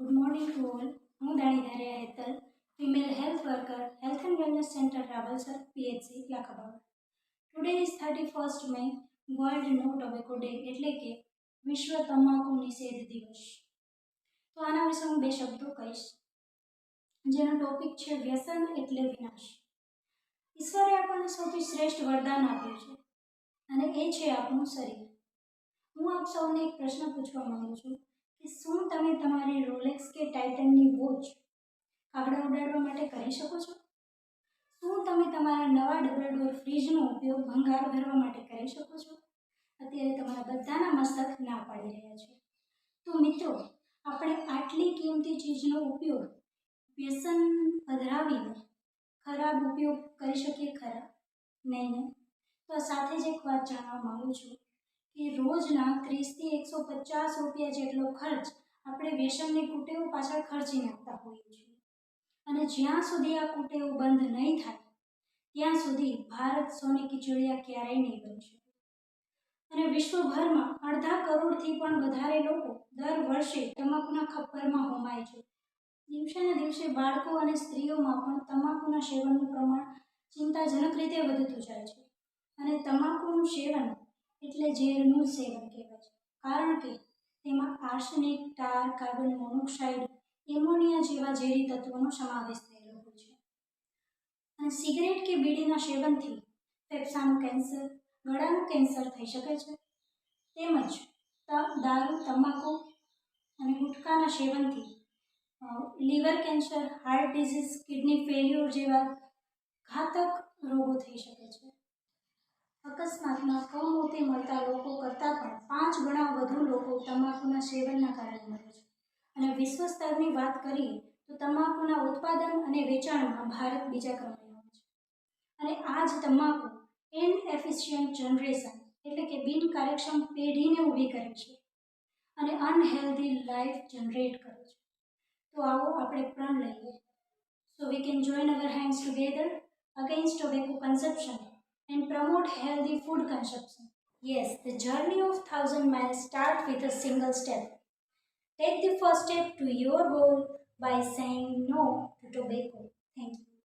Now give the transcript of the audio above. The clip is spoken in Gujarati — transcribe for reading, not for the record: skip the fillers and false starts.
Good morning to all. હું દાણીધારિયા Hetal, female health worker, Health and Wellness Center, Ravalsar, PHC, લાખાબાગ. Today is 31st May, World No Tobacco Day, એટલે કે વિશ્વ તમાકુ નિષેધ દિવસ. તો આના વિશે હું બે શબ્દો કહીશ, જેનો ટોપિક છે વ્યસન એટલે વિનાશ. ઈશ્વરે આપણને સૌથી શ્રેષ્ઠ વરદાન આપ્યું છે અને એ છે આપણું શરીર. હું આપ સૌને એક પ્રશ્ન પૂછવા માંગુ છું કે શું તમે તમારી રોલેક્સ કે ટાઇટનની વોચ કાગડા ઉડાડવા માટે કરી શકો છો? શું તમે તમારા નવા ડબલ ડોર ફ્રીજનો ઉપયોગ ભંગાર ભરવા માટે કરી શકો છો? અત્યારે તમારા બધાના મસ્તક ના પાડી રહ્યા છે. તો મિત્રો, આપણે આટલી કિંમતી ચીજનો ઉપયોગ વ્યસન પધરાવીને ખરાબ ઉપયોગ કરી શકીએ ખરા? નહીં. તો સાથે જ એક વાત જાણવા માગું છું કે રોજના 30 થી 150 રૂપિયા જેટલો ખર્ચ આપણે વ્યસનની કુટેવ પાછળ ખર્ચી નાખતા હોઈએ છીએ. અને જ્યાં સુધી આ કુટેવ બંધ નહીં થાય ત્યાં સુધી ભારત સોની કિચોડિયા ક્યારેય નહીં બની શકે. અને વિશ્વભરમાં 2.5 કરોડથી પણ વધારે લોકો દર વર્ષે તમાકુના ખપ્પરમાં હોમાય છે. દિવસે ને દિવસે બાળકો અને સ્ત્રીઓમાં પણ તમાકુના સેવનનું પ્રમાણ ચિંતાજનક રીતે વધતું જાય છે. અને તમાકુનું સેવન એટલે ઝેરનું સેવન કહેવાય છે, કારણ કે તેમાં આર્સેનિક, ટાર, કાર્બન મોનોક્સાઇડ, એમોનિયા જેવા ઝેરી તત્વોનો સમાવેશ થયેલો હોય છે. અને સિગરેટ કે બીડીના સેવનથી ફેફસાનું કેન્સર, ગળાનું કેન્સર થઈ શકે છે. તેમજ દારૂ, તમાકુ અને ગુટખાના સેવનથી liver cancer, heart disease, kidney failure જેવા ઘાતક રોગો થઈ શકે છે. અકસ્માતમાં કમોતે મળતા લોકો કરતાં પણ 5 ગણા વધુ લોકો તમાકુના સેવનના કારણે મરે છે. અને વિશ્વ સ્તરની વાત કરીએ તો તમાકુના ઉત્પાદન અને વેચાણમાં ભારત બીજા ક્રમે આવે છે. અને આ જ તમાકુ ઇનએફિશિયન્ટ જનરેશન એટલે કે બિનકાર્યક્ષમ પેઢીને ઊભી કરે છે અને અનહેલ્ધી લાઈફ જનરેટ કરે છે. તો આવો આપણે પ્રણ લઈએ. So we can join our hands together against tobacco consumption and promote healthy food consumption. Yes, the journey of 1,000 miles starts with a single step. Take the first step to your goal by saying no to tobacco. Thank you.